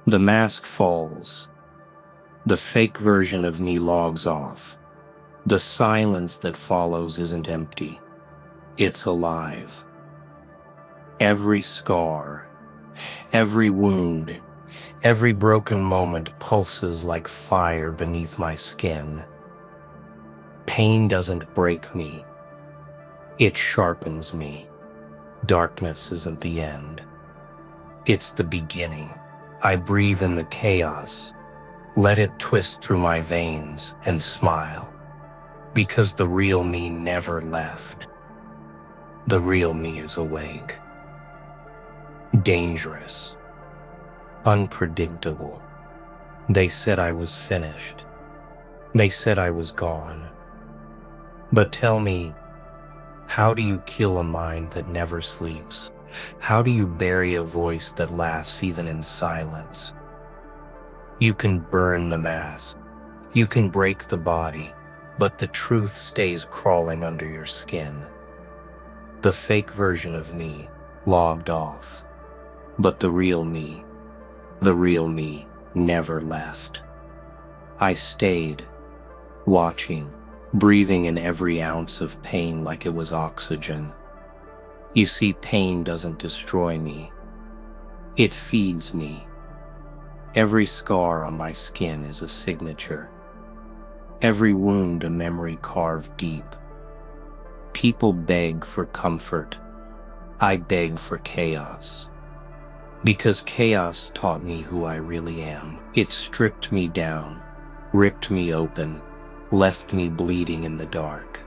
The mask falls. The fake version of me logs off. The silence that follows isn't empty. It's alive. Every scar, every wound, every broken moment pulses like fire beneath my skin. Pain doesn't break me. It sharpens me. Darkness isn't the end. It's the beginning. I breathe in the chaos, let it twist through my veins and smile, because the real me never left. The real me is awake, dangerous, unpredictable. They said I was finished. They said I was gone. But tell me, how do you kill a mind that never sleeps? How do you bury a voice that laughs even in silence? You can burn the mask, you can break the body, but the truth stays crawling under your skin. The fake version of me logged off, but the real me never left. I stayed, watching, breathing in every ounce of pain like it was oxygen. You see, pain doesn't destroy me. It feeds me. Every scar on my skin is a signature. Every wound a memory carved deep. People beg for comfort. I beg for chaos. Because chaos taught me who I really am. It stripped me down, ripped me open, left me bleeding in the dark.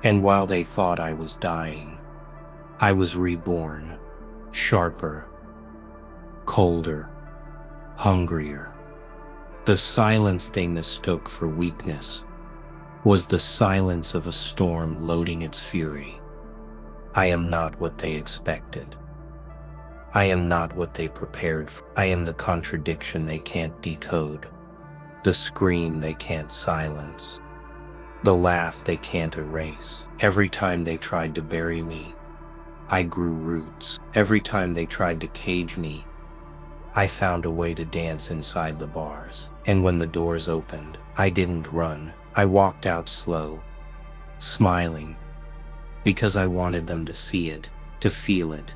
And while they thought I was dying, I was reborn, sharper, colder, hungrier. The silence they mistook for weakness was the silence of a storm loading its fury. I am not what they expected. I am not what they prepared for. I am the contradiction they can't decode, the scream they can't silence, the laugh they can't erase. Every time they tried to bury me, I grew roots. Every time they tried to cage me, I found a way to dance inside the bars. And when the doors opened, I didn't run. I walked out slow, smiling, because I wanted them to see it, to feel it,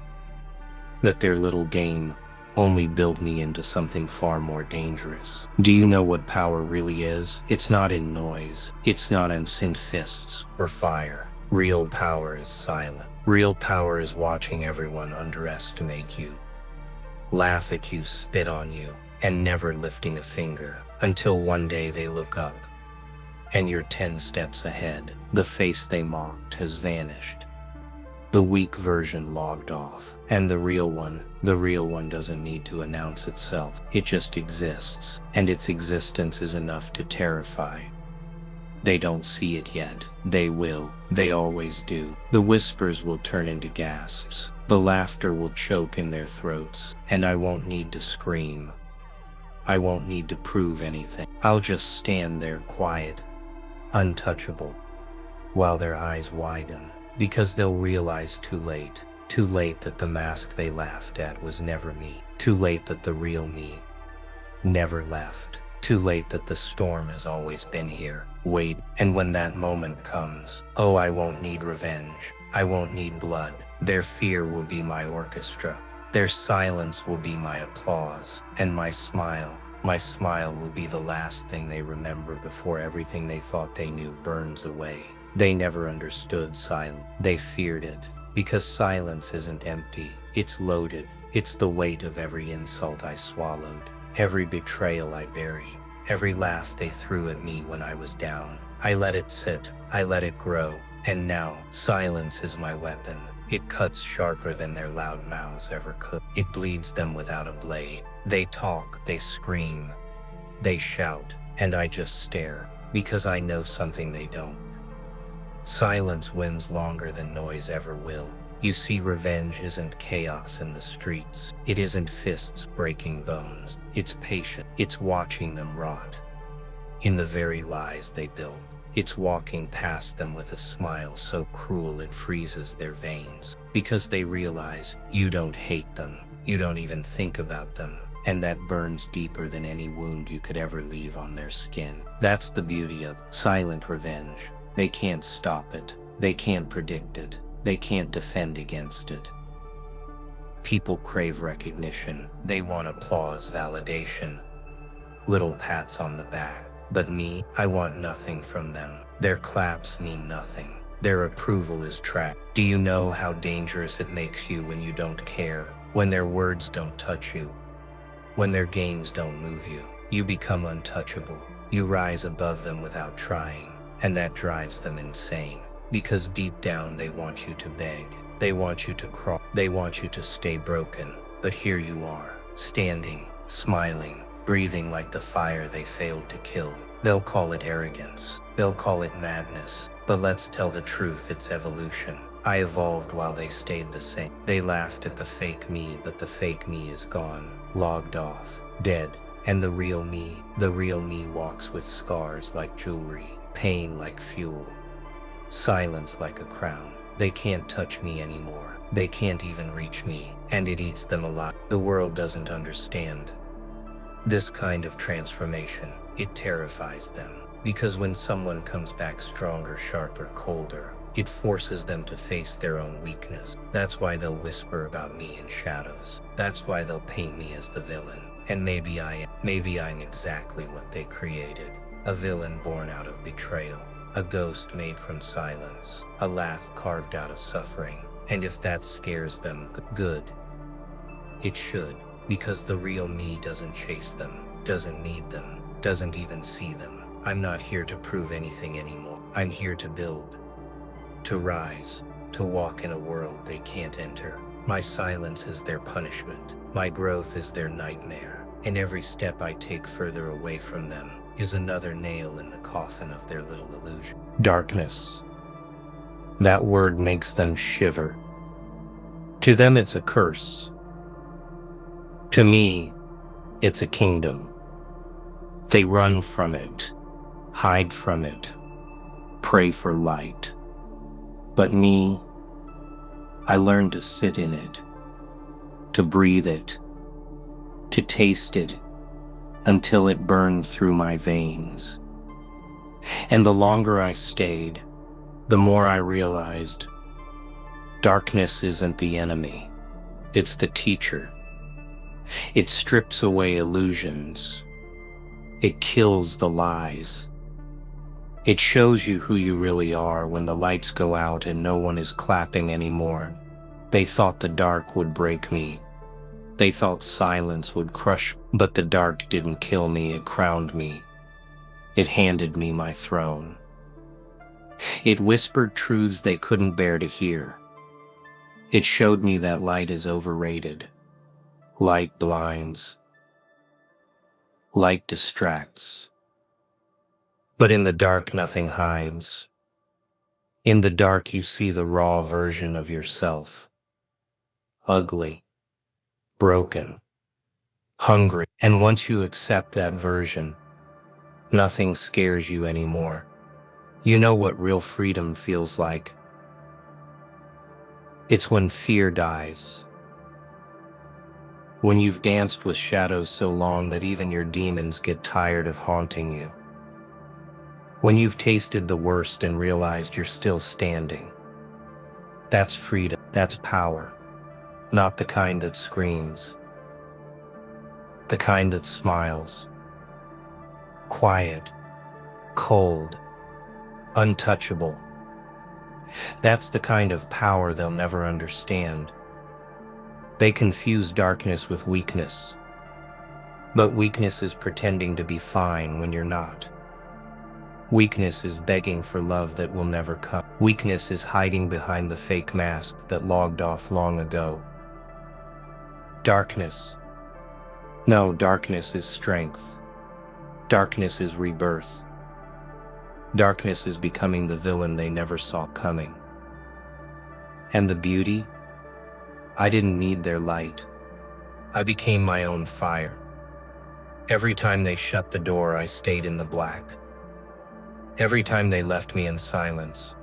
that their little game only built me into something far more dangerous. Do you know what power really is? It's not in noise. It's not in synth fists or fire. Real power is silent. Real power is watching everyone underestimate you, laugh at you, spit on you, and never lifting a finger until one day they look up and you're 10 steps ahead. The face they mocked has vanished. The weak version logged off. And the real one doesn't need to announce itself. It just exists, and its existence is enough to terrify. They don't see it yet. They will. They always do. The whispers will turn into gasps. The laughter will choke in their throats, and I won't need to scream. I won't need to prove anything. I'll just stand there quiet, untouchable, while their eyes widen, because they'll realize too late that the mask they laughed at was never me. Too late that the real me never left. Too late that the storm has always been here. Wait, and when that moment comes, oh, I won't need revenge. I won't need blood. Their fear will be my orchestra. Their silence will be my applause. And my smile will be the last thing they remember before everything they thought they knew burns away. They never understood silence. They feared it, because silence isn't empty. It's loaded. It's the weight of every insult I swallowed, every betrayal I buried, every laugh they threw at me when I was down. I let it sit. I let it grow. And now, silence is my weapon. It cuts sharper than their loud mouths ever could. It bleeds them without a blade. They talk, they scream, they shout, and I just stare, because I know something they don't. Silence wins longer than noise ever will. You see, revenge isn't chaos in the streets. It isn't fists breaking bones. It's patient. It's watching them rot in the very lies they built. It's walking past them with a smile so cruel it freezes their veins, because they realize you don't hate them. You don't even think about them. and that burns deeper than any wound you could ever leave on their skin. That's the beauty of silent revenge. They can't stop it. They can't predict it. They can't defend against it. People crave recognition. They want applause, validation, little pats on the back. But me, I want nothing from them. Their claps mean nothing. Their approval is trash. Do you know how dangerous it makes you when you don't care? When their words don't touch you? When their games don't move you? You become untouchable. You rise above them without trying. And that drives them insane. Because deep down they want you to beg. They want you to crawl. They want you to stay broken. But here you are, standing, smiling, breathing like the fire they failed to kill. They'll call it arrogance. They'll call it madness. But let's tell the truth, it's evolution. I evolved while they stayed the same. They laughed at the fake me, but the fake me is gone, logged off, dead. And the real me walks with scars like jewelry, pain like fuel, silence like a crown. They can't touch me anymore. They can't even reach me, and it eats them alive. The world doesn't understand this kind of transformation. It terrifies them. Because when someone comes back stronger, sharper, colder, it forces them to face their own weakness. That's why they'll whisper about me in shadows. That's why they'll paint me as the villain. And maybe I'm exactly what they created. A villain born out of betrayal. A ghost made from silence. A laugh carved out of suffering. And if that scares them, good. It should. Because the real me doesn't chase them, doesn't need them, doesn't even see them. I'm not here to prove anything anymore. I'm here to build, to rise, to walk in a world they can't enter. My silence is their punishment. My growth is their nightmare. And every step I take further away from them is another nail in the coffin of their little illusion. Darkness. That word makes them shiver. To them it's a curse. To me, it's a kingdom. They run from it, hide from it, pray for light. But me, I learned to sit in it, to breathe it, to taste it, until it burned through my veins. And the longer I stayed, the more I realized darkness isn't the enemy, it's the teacher. It strips away illusions. It kills the lies. It shows you who you really are when the lights go out and no one is clapping anymore. They thought the dark would break me. They thought silence would crush, but the dark didn't kill me, it crowned me. It handed me my throne. It whispered truths they couldn't bear to hear. It showed me that light is overrated. Light blinds. Light distracts. But in the dark, nothing hides. In the dark, you see the raw version of yourself. Ugly, broken, hungry. And once you accept that version, nothing scares you anymore. You know what real freedom feels like. It's when fear dies. When you've danced with shadows so long that even your demons get tired of haunting you. When you've tasted the worst and realized you're still standing. That's freedom. That's power. Not the kind that screams. The kind that smiles. Quiet. Cold. Untouchable. That's the kind of power they'll never understand. They confuse darkness with weakness. But weakness is pretending to be fine when you're not. Weakness is begging for love that will never come. Weakness is hiding behind the fake mask that logged off long ago. Darkness. No, darkness is strength. Darkness is rebirth. Darkness is becoming the villain they never saw coming. And the beauty? I didn't need their light. I became my own fire. Every time they shut the door, I stayed in the black. Every time they left me in silence,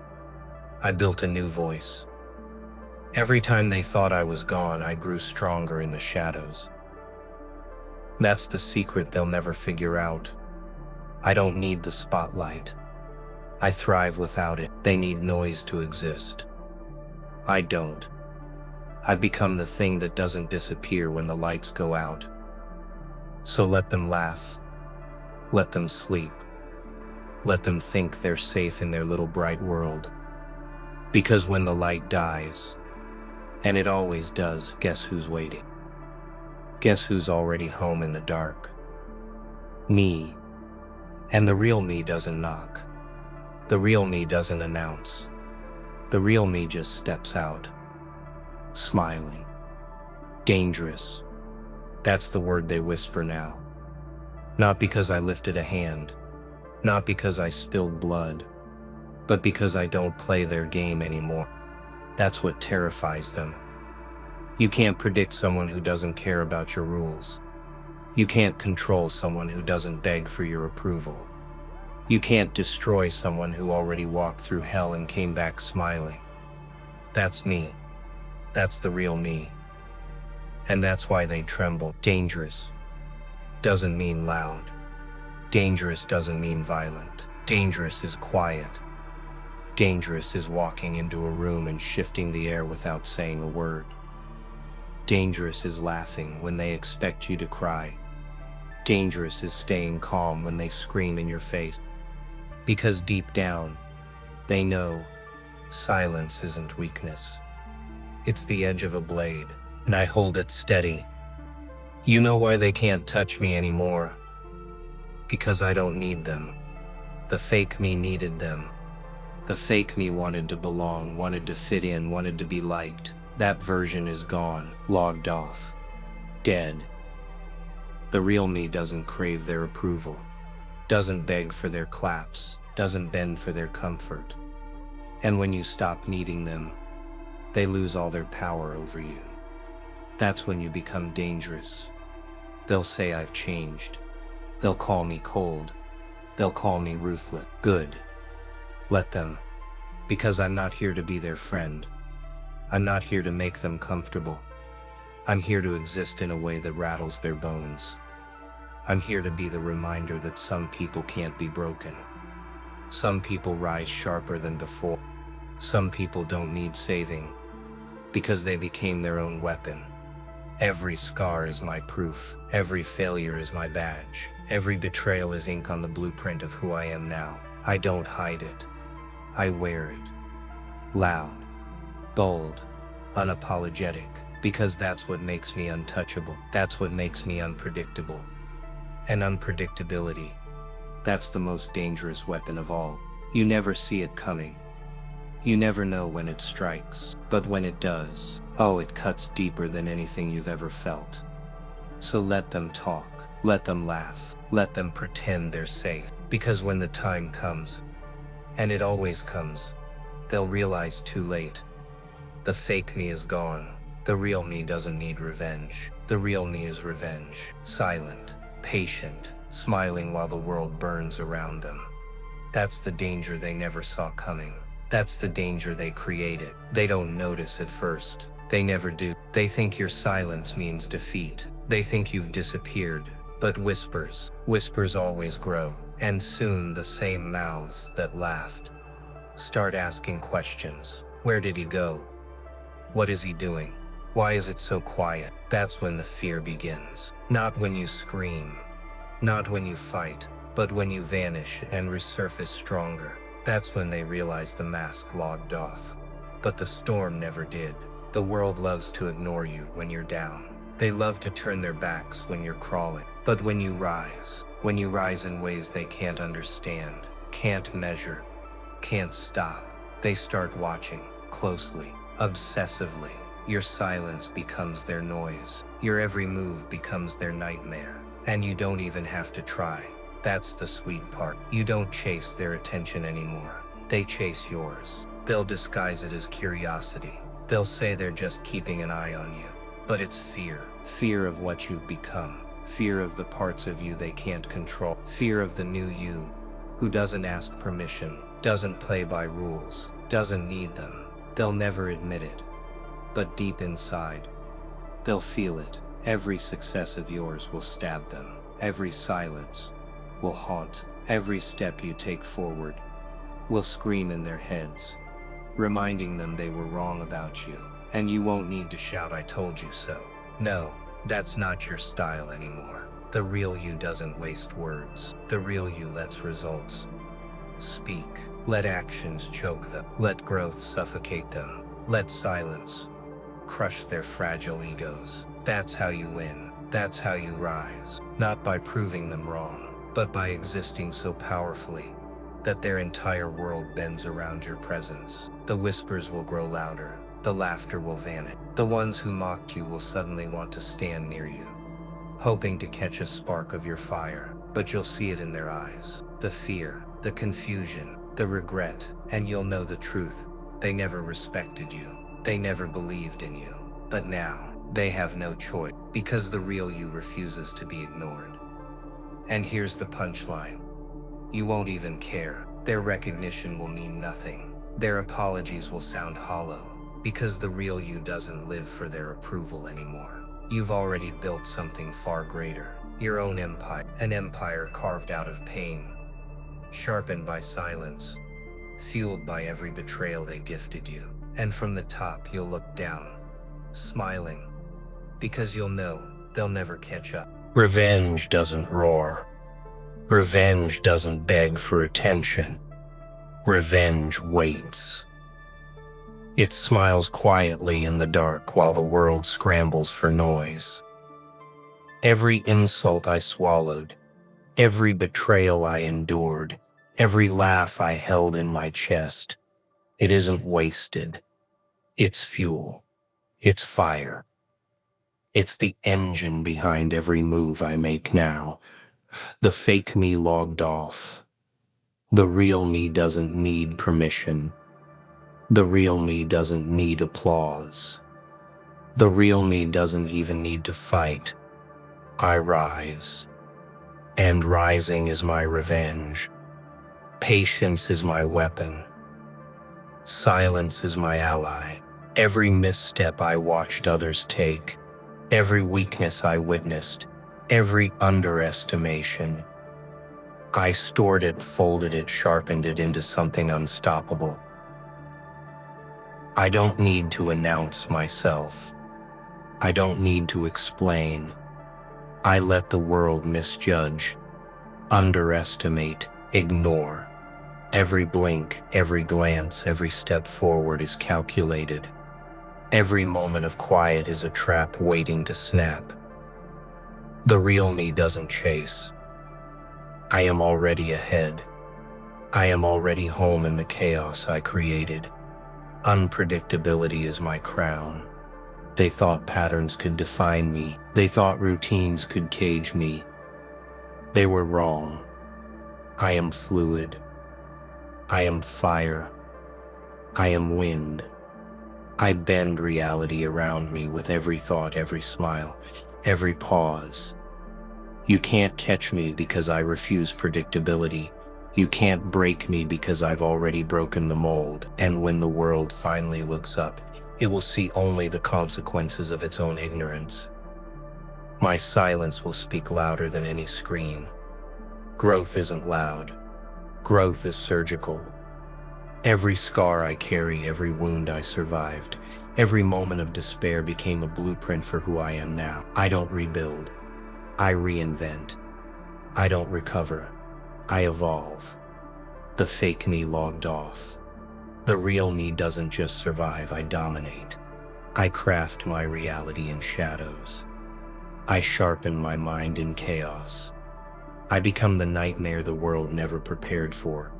I built a new voice. Every time they thought I was gone, I grew stronger in the shadows. That's the secret they'll never figure out. I don't need the spotlight. I thrive without it. They need noise to exist. I don't. I've become the thing that doesn't disappear when the lights go out. So let them laugh. Let them sleep. Let them think they're safe in their little bright world. Because when the light dies, and it always does, guess who's waiting? Guess who's already home in the dark? Me. And the real me doesn't knock. The real me doesn't announce. The real me just steps out. Smiling. Dangerous. That's the word they whisper now. Not because I lifted a hand. Not because I spilled blood. But because I don't play their game anymore. That's what terrifies them. You can't predict someone who doesn't care about your rules. You can't control someone who doesn't beg for your approval. You can't destroy someone who already walked through hell and came back smiling. That's me. That's the real me. And that's why they tremble. Dangerous doesn't mean loud. Dangerous doesn't mean violent. Dangerous is quiet. Dangerous is walking into a room and shifting the air without saying a word. Dangerous is laughing when they expect you to cry. Dangerous is staying calm when they scream in your face. Because deep down, they know silence isn't weakness. It's the edge of a blade, and I hold it steady. You know why they can't touch me anymore? Because I don't need them. The fake me needed them. The fake me wanted to belong, wanted to fit in, wanted to be liked. That version is gone, logged off, dead. The real me doesn't crave their approval, doesn't beg for their claps, doesn't bend for their comfort. And when you stop needing them, they lose all their power over you. That's when you become dangerous. They'll say I've changed. They'll call me cold. They'll call me ruthless. Good. Let them. Because I'm not here to be their friend. I'm not here to make them comfortable. I'm here to exist in a way that rattles their bones. I'm here to be the reminder that some people can't be broken. Some people rise sharper than before. Some people don't need saving because they became their own weapon. Every scar is my proof. Every failure is my badge. Every betrayal is ink on the blueprint of who I am now. I don't hide it. I wear it. Loud, bold, unapologetic, because that's what makes me untouchable. That's what makes me unpredictable. And unpredictability, that's the most dangerous weapon of all. You never see it coming. You never know when it strikes, but when it does, oh, it cuts deeper than anything you've ever felt. So let them talk, let them laugh, let them pretend they're safe, because when the time comes, and it always comes, they'll realize too late. The fake me is gone. The real me doesn't need revenge. The real me is revenge. Silent, patient, smiling while the world burns around them. That's the danger they never saw coming. That's the danger they created. They don't notice at first. They never do. They think your silence means defeat. They think you've disappeared. But whispers always grow. And soon the same mouths that laughed start asking questions. Where did he go? What is he doing? Why is it so quiet? That's when the fear begins. Not when you scream, not when you fight, but when you vanish and resurface stronger. That's when they realize the mask logged off. But the storm never did. The world loves to ignore you when you're down. They love to turn their backs when you're crawling. But when you rise in ways they can't understand, can't measure, can't stop, they start watching closely, obsessively. Your silence becomes their noise. Your every move becomes their nightmare. And you don't even have to try. That's the sweet part. You don't chase their attention anymore. They chase yours. They'll disguise it as curiosity. They'll say they're just keeping an eye on you. But it's fear. Fear of what you've become. Fear of the parts of you they can't control. Fear of the new you, who doesn't ask permission, doesn't play by rules, doesn't need them. They'll never admit it. But deep inside, they'll feel it. Every success of yours will stab them. Every silence will haunt. Every step you take forward will scream in their heads, reminding them they were wrong about you. And you won't need to shout, "I told you so." No, that's not your style anymore. The real you doesn't waste words. The real you lets results speak. Let actions choke them. Let growth suffocate them. Let silence crush their fragile egos. That's how you win. That's how you rise. Not by proving them wrong, but by existing so powerfully that their entire world bends around your presence. The whispers will grow louder. The laughter will vanish. The ones who mocked you will suddenly want to stand near you, hoping to catch a spark of your fire. But you'll see it in their eyes. The fear, the confusion, the regret, and you'll know the truth. They never respected you. They never believed in you. But now, they have no choice, because the real you refuses to be ignored. And here's the punchline. You won't even care. Their recognition will mean nothing. Their apologies will sound hollow, because the real you doesn't live for their approval anymore. You've already built something far greater. Your own empire. An empire carved out of pain, sharpened by silence, fueled by every betrayal they gifted you. And from the top you'll look down, smiling, because you'll know they'll never catch up. Revenge doesn't roar. Revenge doesn't beg for attention. Revenge waits. It smiles quietly in the dark while the world scrambles for noise. Every insult I swallowed, every betrayal I endured, every laugh I held in my chest, it isn't wasted. It's fuel. It's fire. It's the engine behind every move I make now. The fake me logged off. The real me doesn't need permission. The real me doesn't need applause. The real me doesn't even need to fight. I rise. And rising is my revenge. Patience is my weapon. Silence is my ally. Every misstep I watched others take, every weakness I witnessed, every underestimation, I stored it, folded it, sharpened it into something unstoppable. I don't need to announce myself. I don't need to explain. I let the world misjudge, underestimate, ignore. Every blink, every glance, every step forward is calculated. Every moment of quiet is a trap waiting to snap. The real me doesn't chase. I am already ahead. I am already home in the chaos I created. Unpredictability is my crown. They thought patterns could define me. They thought routines could cage me. They were wrong. I am fluid. I am fire. I am wind. I bend reality around me with every thought, every smile, every pause. You can't catch me because I refuse predictability. You can't break me because I've already broken the mold. And when the world finally looks up, it will see only the consequences of its own ignorance. My silence will speak louder than any scream. Growth isn't loud. Growth is surgical. Every scar I carry, every wound I survived, every moment of despair became a blueprint for who I am now. I don't rebuild. I reinvent. I don't recover. I evolve. The fake me logged off. The real me doesn't just survive, I dominate. I craft my reality in shadows. I sharpen my mind in chaos. I become the nightmare the world never prepared for,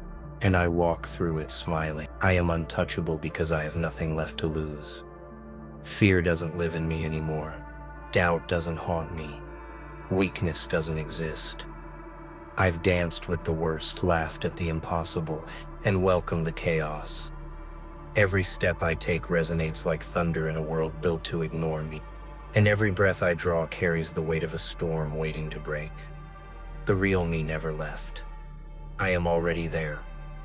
and I walk through it smiling. I am untouchable because I have nothing left to lose. Fear doesn't live in me anymore. Doubt doesn't haunt me. Weakness doesn't exist. I've danced with the worst, laughed at the impossible, and welcomed the chaos. Every step I take resonates like thunder in a world built to ignore me, and every breath I draw carries the weight of a storm waiting to break. The real me never left. I am already there,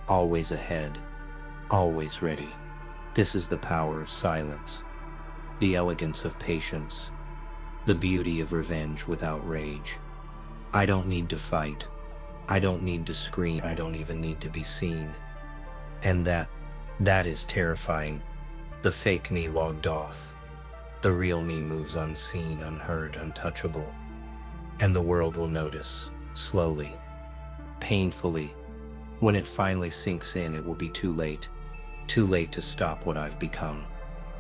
always ahead, always ready. This is the power of silence, the elegance of patience, The beauty of revenge without rage. I don't need to fight. I don't need to scream. I don't even need to be seen. And that is terrifying. The fake me logged off. The real me moves unseen, unheard, untouchable. And the world will notice, slowly, painfully. When it finally sinks in, it will be too late. Too late to stop what I've become.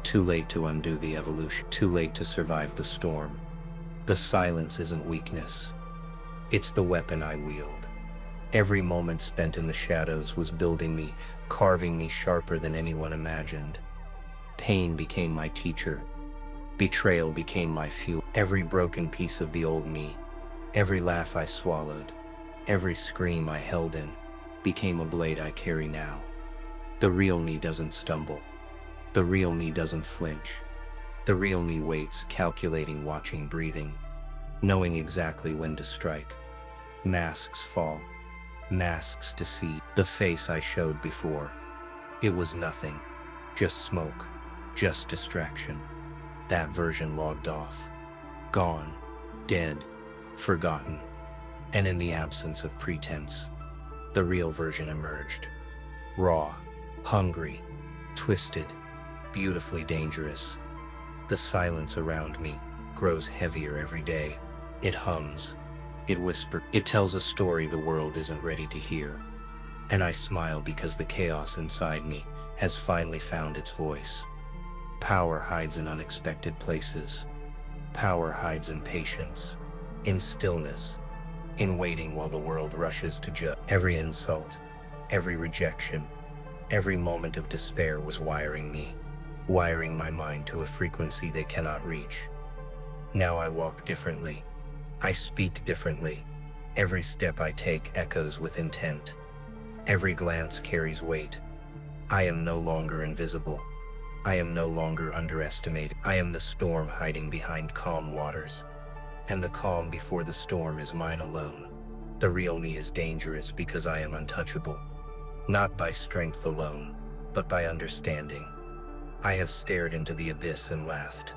Too late to undo the evolution. Too late to survive the storm. The silence isn't weakness. It's the weapon I wield. Every moment spent in the shadows was building me, carving me sharper than anyone imagined. Pain became my teacher. Betrayal became my fuel. Every broken piece of the old me, every laugh I swallowed, every scream I held in, became a blade I carry now. The real me doesn't stumble. The real me doesn't flinch. The real me waits, calculating, watching, breathing, knowing exactly when to strike. Masks fall. Masks deceive. The face I showed before, it was nothing. Just smoke. Just distraction. That version logged off. Gone. Dead. Forgotten. And in the absence of pretense, the real version emerged. Raw. Hungry. Twisted. Beautifully dangerous. The silence around me grows heavier every day. It hums. It whispers. It tells a story the world isn't ready to hear. And I smile because the chaos inside me has finally found its voice. Power hides in unexpected places. Power hides in patience, in stillness, in waiting while the world rushes to judge. Every insult, every rejection, every moment of despair was wiring me, wiring my mind to a frequency they cannot reach. Now I walk differently. I speak differently. Every step I take echoes with intent. Every glance carries weight. I am no longer invisible. I am no longer underestimated. I am the storm hiding behind calm waters. And the calm before the storm is mine alone. The real me is dangerous because I am untouchable. Not by strength alone, but by understanding. I have stared into the abyss and laughed.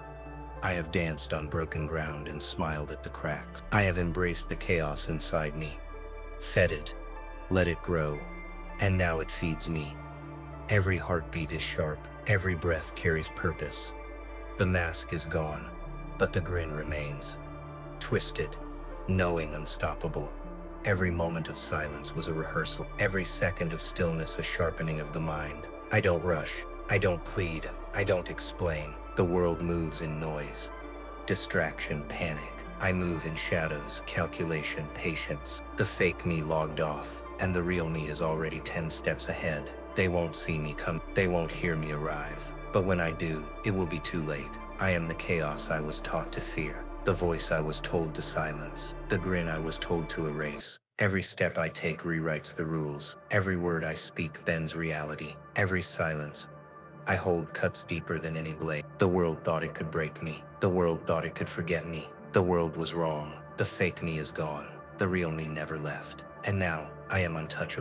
I have danced on broken ground and smiled at the cracks. I have embraced the chaos inside me, fed it, let it grow, and now it feeds me. Every heartbeat is sharp, every breath carries purpose. The mask is gone, but the grin remains. Twisted, knowing, unstoppable. Every moment of silence was a rehearsal. Every second of stillness a sharpening of the mind. I don't rush. I don't plead. I don't explain. The world moves in noise. Distraction, panic. I move in shadows, calculation, patience. The fake me logged off, and the real me is already 10 steps ahead. They won't see me come. They won't hear me arrive. But when I do, it will be too late. I am the chaos I was taught to fear. The voice I was told to silence. The grin I was told to erase. Every step I take rewrites the rules. Every word I speak bends reality. Every silence I hold cuts deeper than any blade. The world thought it could break me. The world thought it could forget me. The world was wrong. The fake me is gone. The real me never left. And now, I am untouchable.